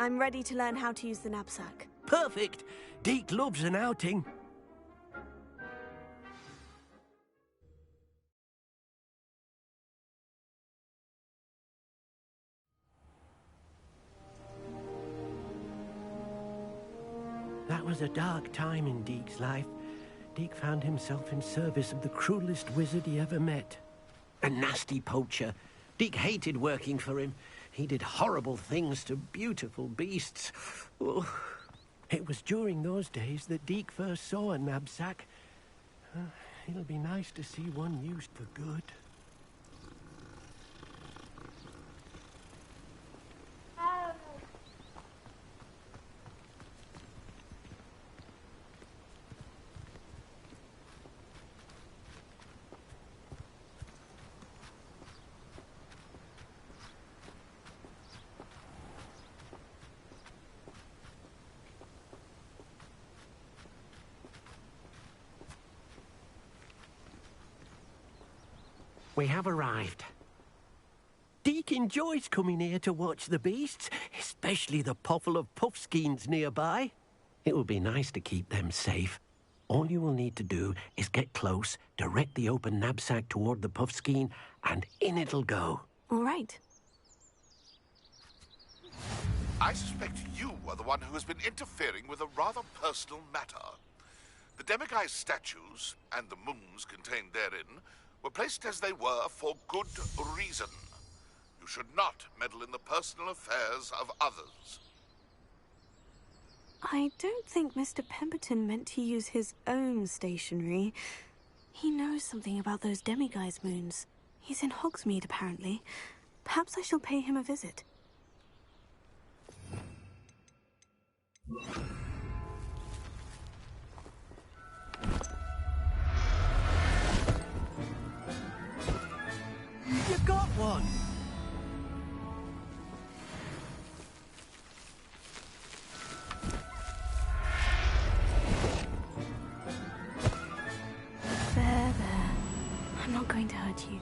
I'm ready to learn how to use the Nab-Sack. Perfect! Deek loves an outing. That was a dark time in Deek's life. Deek found himself in service of the cruelest wizard he ever met. A nasty poacher. Deek hated working for him. He did horrible things to beautiful beasts. Oh. It was during those days that Deek first saw a Nab-Sack. It'll be nice to see one used for good. We have arrived. Deek enjoys coming here to watch the beasts, especially the potful of puffskeins nearby. It will be nice to keep them safe. All you will need to do is get close, direct the open Nab-Sack toward the puffskein, and in it'll go. All right. I suspect you are the one who has been interfering with a rather personal matter. The demiguise statues, and the moons contained therein, were placed as they were for good reason. You should not meddle in the personal affairs of others. I don't think Mr. Pemberton meant to use his own stationery. He knows something about those demiguise moons. He's in Hogsmeade, apparently. Perhaps I shall pay him a visit. You got one! There. I'm not going to hurt you.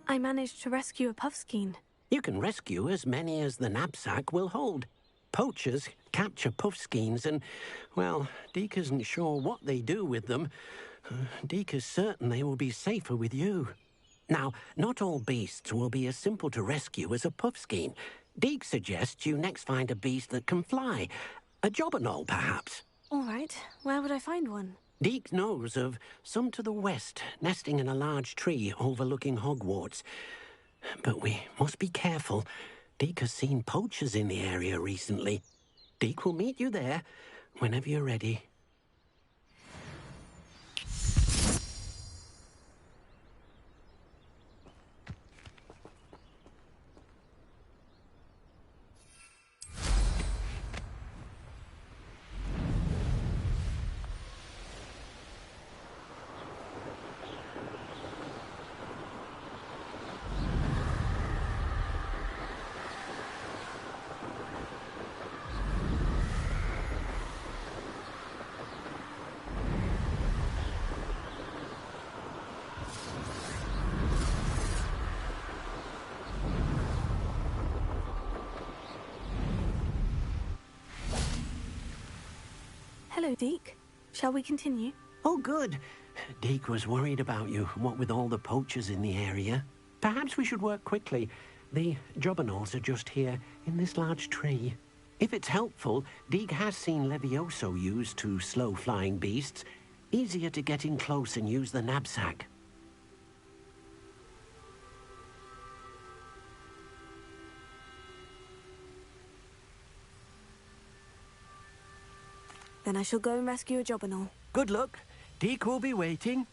I managed to rescue a puffskein. You can rescue as many as the Nab-Sack will hold. Poachers capture puffskeins and, well, Deek isn't sure what they do with them. Deek is certain they will be safer with you. Now, not all beasts will be as simple to rescue as a puffskein. Deek suggests you next find a beast that can fly. A jobberknoll, perhaps. All right. Where would I find one? Deek knows of some to the west, nesting in a large tree overlooking Hogwarts. But we must be careful. Deek has seen poachers in the area recently. Deek will meet you there whenever you're ready. Hello, Deek. Shall we continue? Oh, good. Deek was worried about you, what with all the poachers in the area. Perhaps we should work quickly. The jobberknolls are just here, in this large tree. If it's helpful, Deek has seen Levioso used to slow flying beasts. Easier to get in close and use the Nab-Sack. Then I shall go and rescue a jobberknoll. Good luck. Deek will be waiting.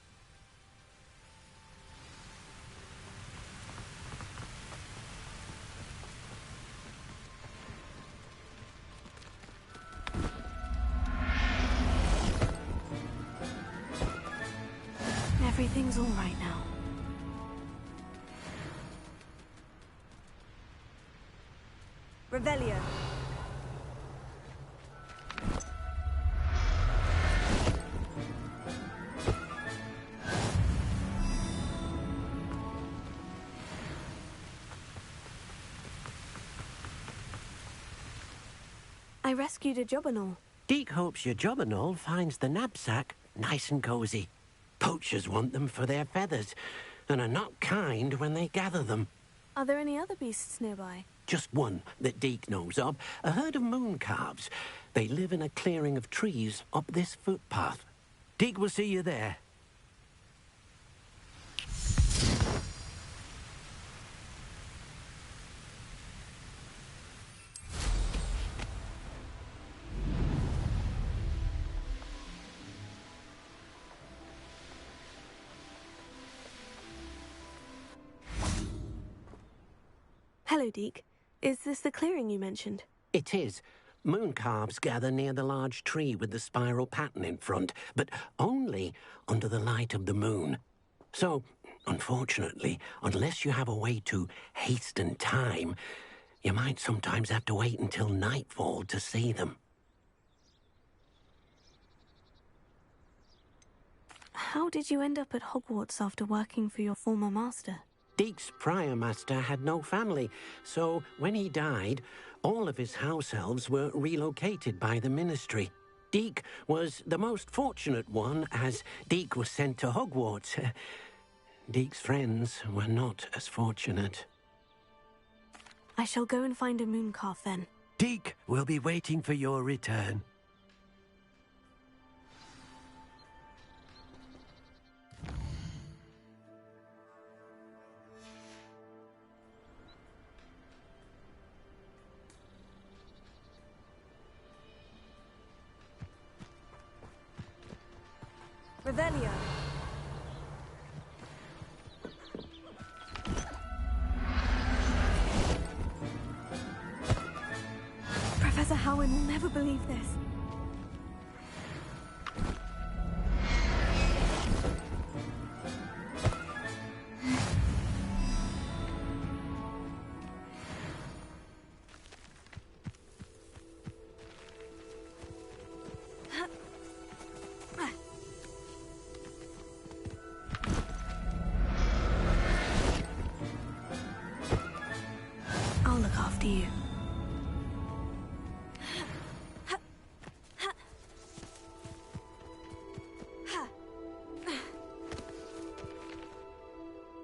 Everything's all right now. Revelio. I rescued a Jobberknoll. Deek hopes your Jobberknoll finds the Nab-Sack nice and cozy. Poachers want them for their feathers, and are not kind when they gather them. Are there any other beasts nearby? Just one that Deek knows of, a herd of moon calves. They live in a clearing of trees up this footpath. Deek will see you there. Hello, Deek. Is this the clearing you mentioned? It is. Moon calves gather near the large tree with the spiral pattern in front, but only under the light of the moon. So, unfortunately, unless you have a way to hasten time, you might sometimes have to wait until nightfall to see them. How did you end up at Hogwarts after working for your former master? Deek's prior master had no family, so when he died, all of his house elves were relocated by the ministry. Deek was the most fortunate one, as Deek was sent to Hogwarts. Deek's friends were not as fortunate. I shall go and find a moon calf then. Deek will be waiting for your return. Revelio. Professor Howard will never believe this. I'll look after you.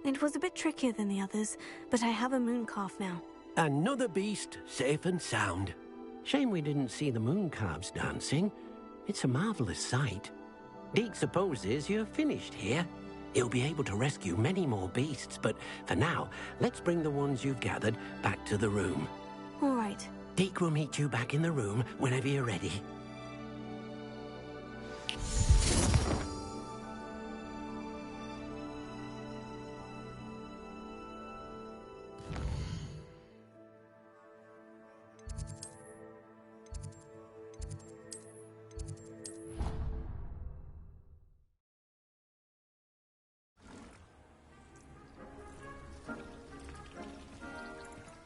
It was a bit trickier than the others, but I have a moon calf now. Another beast, safe and sound. Shame we didn't see the moon calves dancing. It's a marvelous sight. Deek supposes you're finished here. He'll be able to rescue many more beasts, but for now, let's bring the ones you've gathered back to the room. All right. Deek will meet you back in the room whenever you're ready.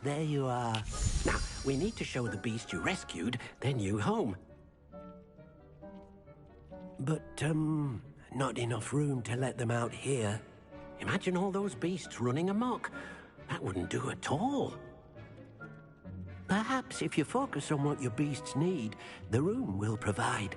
There you are. Now, we need to show the beast you rescued their new home. But, not enough room to let them out here. Imagine all those beasts running amok. That wouldn't do at all. Perhaps if you focus on what your beasts need, the room will provide.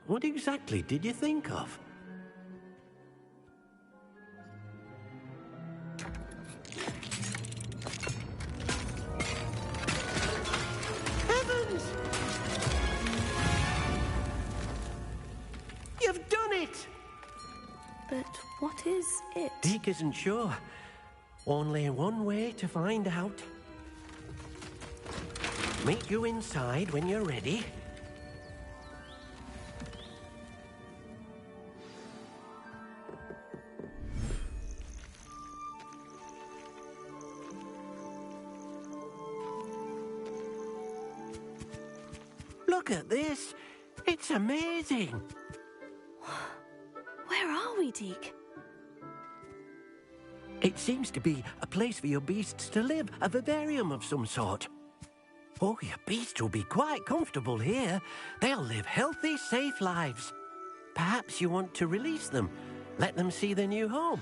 What exactly did you think of? Heavens! You've done it! But what is it? Deek isn't sure. Only one way to find out. Meet you inside when you're ready. Look at this. It's amazing. Where are we, Deek? It seems to be a place for your beasts to live, a vivarium of some sort. Oh, your beasts will be quite comfortable here. They'll live healthy, safe lives. Perhaps you want to release them. Let them see their new home.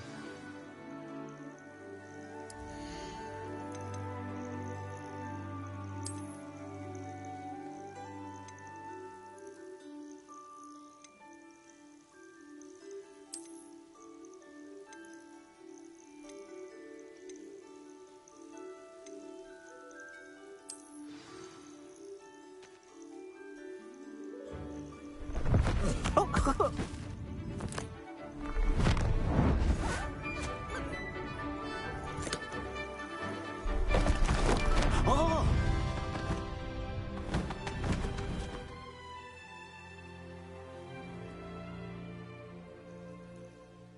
Oh!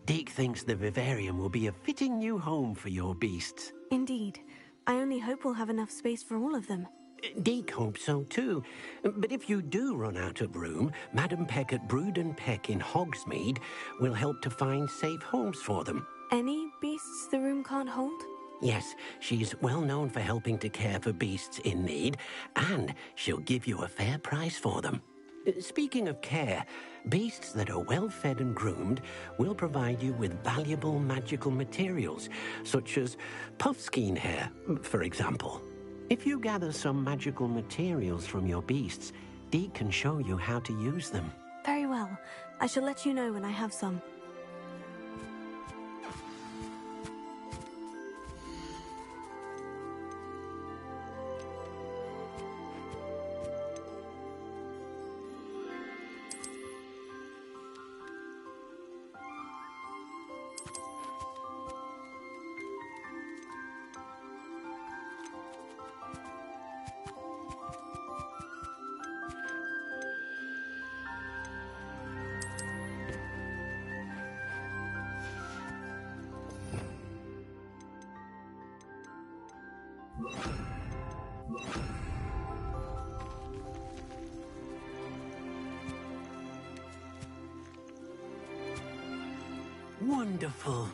Deek thinks the vivarium will be a fitting new home for your beasts. Indeed. I only hope we'll have enough space for all of them. Deek hopes so too. But if you do run out of room, Madam Peck at Brood and Peck in Hogsmeade will help to find safe homes for them. Any beasts the room can't hold? Yes, she's well known for helping to care for beasts in need, and she'll give you a fair price for them. Speaking of care, beasts that are well fed and groomed will provide you with valuable magical materials, such as puffskein hair, for example. If you gather some magical materials from your beasts, Deek can show you how to use them. Very well. I shall let you know when I have some. Wonderful.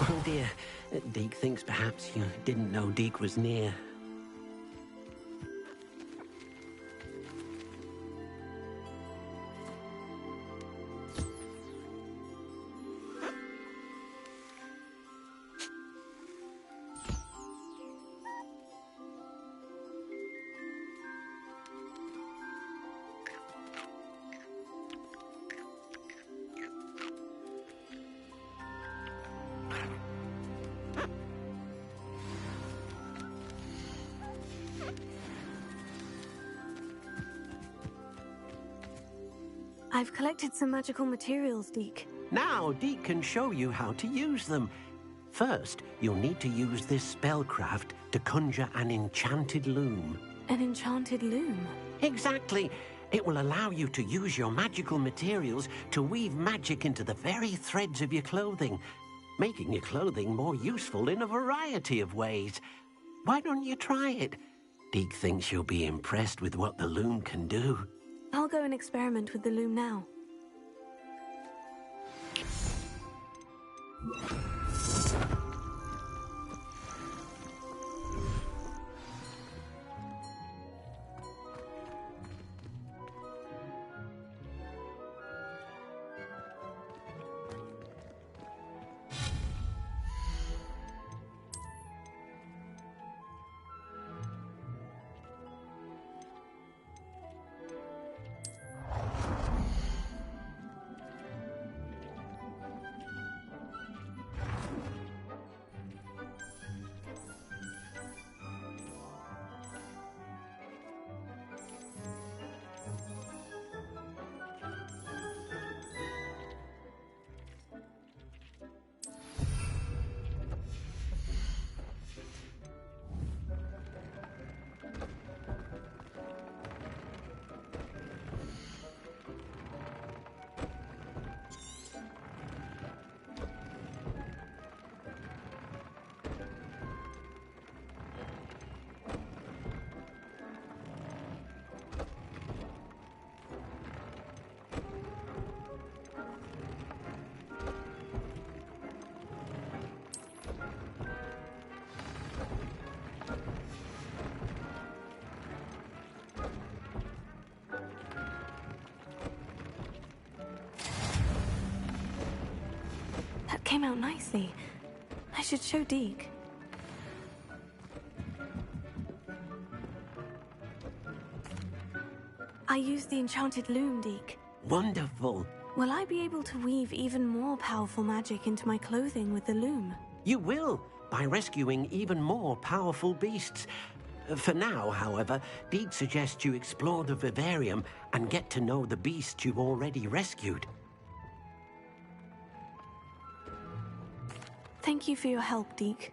Oh dear, Deek thinks perhaps you didn't know Deek was near. I've collected some magical materials, Deek. Now Deek can show you how to use them. First, you'll need to use this spellcraft to conjure an enchanted loom. An enchanted loom? Exactly. It will allow you to use your magical materials to weave magic into the very threads of your clothing, making your clothing more useful in a variety of ways. Why don't you try it? Deek thinks you'll be impressed with what the loom can do. I'll go and experiment with the loom now. came out nicely. I should show Deek. I used the enchanted loom, Deek. Wonderful. Will I be able to weave even more powerful magic into my clothing with the loom? You will, by rescuing even more powerful beasts. For now, however, Deek suggests you explore the vivarium and get to know the beasts you've already rescued. Thank you for your help, Deek.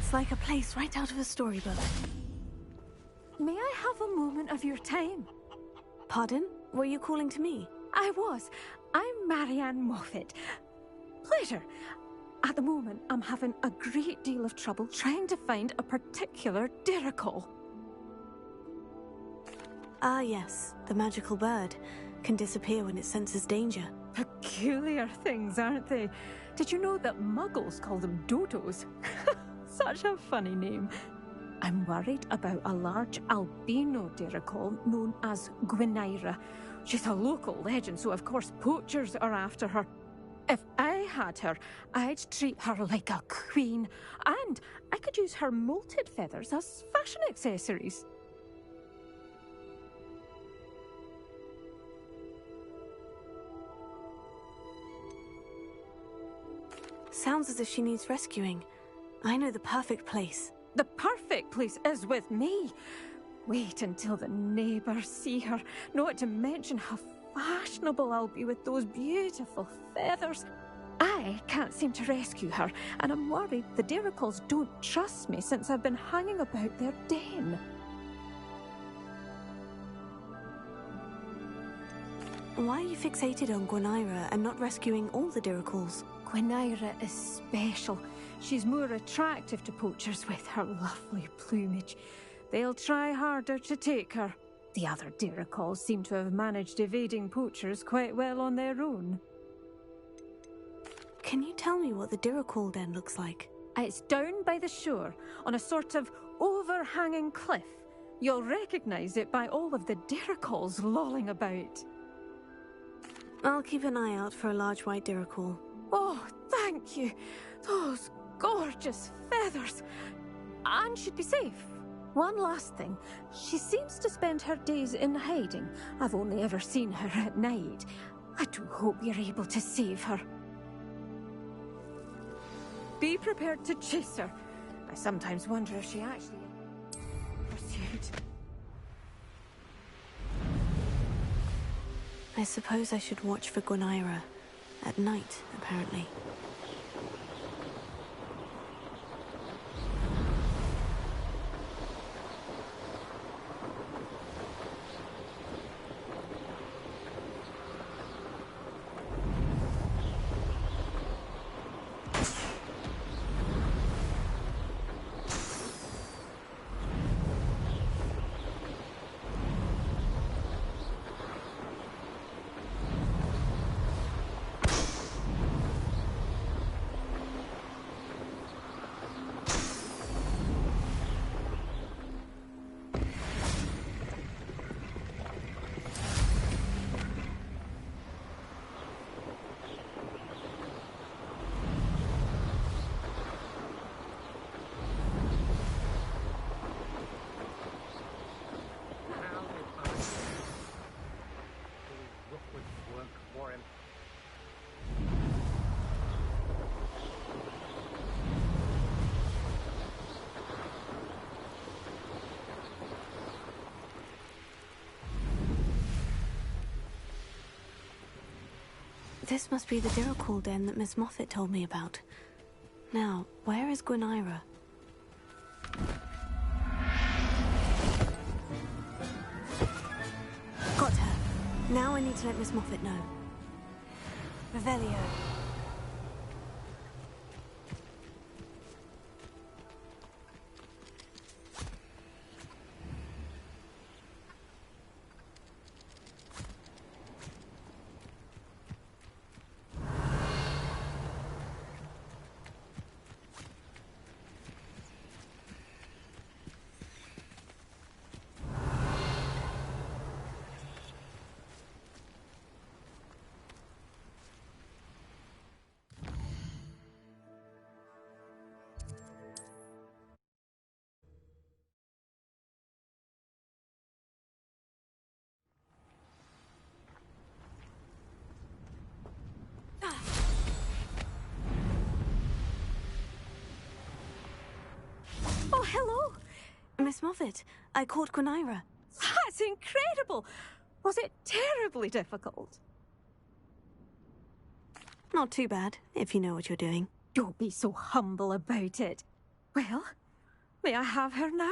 It's like a place right out of a storybook. May I have a moment of your time? Pardon? Were you calling to me? I was. I'm Marianne Moffat. Pleasure. At the moment, I'm having a great deal of trouble trying to find a particular Diricawl. Ah, yes. The magical bird. Can disappear when it senses danger. Peculiar things, aren't they? Did you know that muggles call them dodos? Such a funny name. I'm worried about a large albino Diricawl known as Gwynaira. She's a local legend, so of course poachers are after her. If I had her, I'd treat her like a queen, and I could use her molted feathers as fashion accessories. Sounds as if she needs rescuing. I know the perfect place. The perfect place is with me. Wait until the neighbours see her, not to mention how fashionable I'll be with those beautiful feathers. I can't seem to rescue her, and I'm worried the Diricawls don't trust me since I've been hanging about their den. Why are you fixated on Gwynaira and not rescuing all the Diricawls? Gwynaira is special. She's more attractive to poachers with her lovely plumage. They'll try harder to take her. The other Diricawls seem to have managed evading poachers quite well on their own. Can you tell me what the Diricawl den looks like? It's down by the shore, on a sort of overhanging cliff. You'll recognise it by all of the Diricawls lolling about. I'll keep an eye out for a large white Diricawl. Oh, thank you. Those gorgeous feathers. And she'd be safe. One last thing. She seems to spend her days in hiding. I've only ever seen her at night. I do hope you're able to save her. Be prepared to chase her. I sometimes wonder if she actually pursued. I suppose I should watch for Gwynaira. At night, apparently. This must be the Diricawl den that Miss Moffat told me about. Now, where is Gwynaira? Got her. Now I need to let Miss Moffat know. Revelio. Oh, hello! Miss Moffat, I caught Gwynaira. That's incredible! Was it terribly difficult? Not too bad, if you know what you're doing. Don't be so humble about it. Well, may I have her now?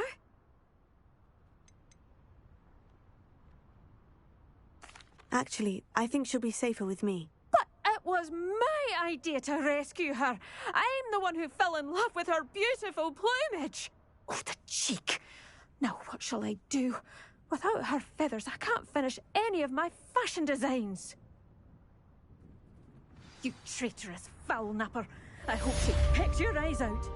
Actually, I think she'll be safer with me. But it was my idea to rescue her. I'm the one who fell in love with her beautiful plumage. Oh, the cheek. Now what shall I do? Without her feathers, I can't finish any of my fashion designs. You traitorous foul napper. I hope she pecks your eyes out.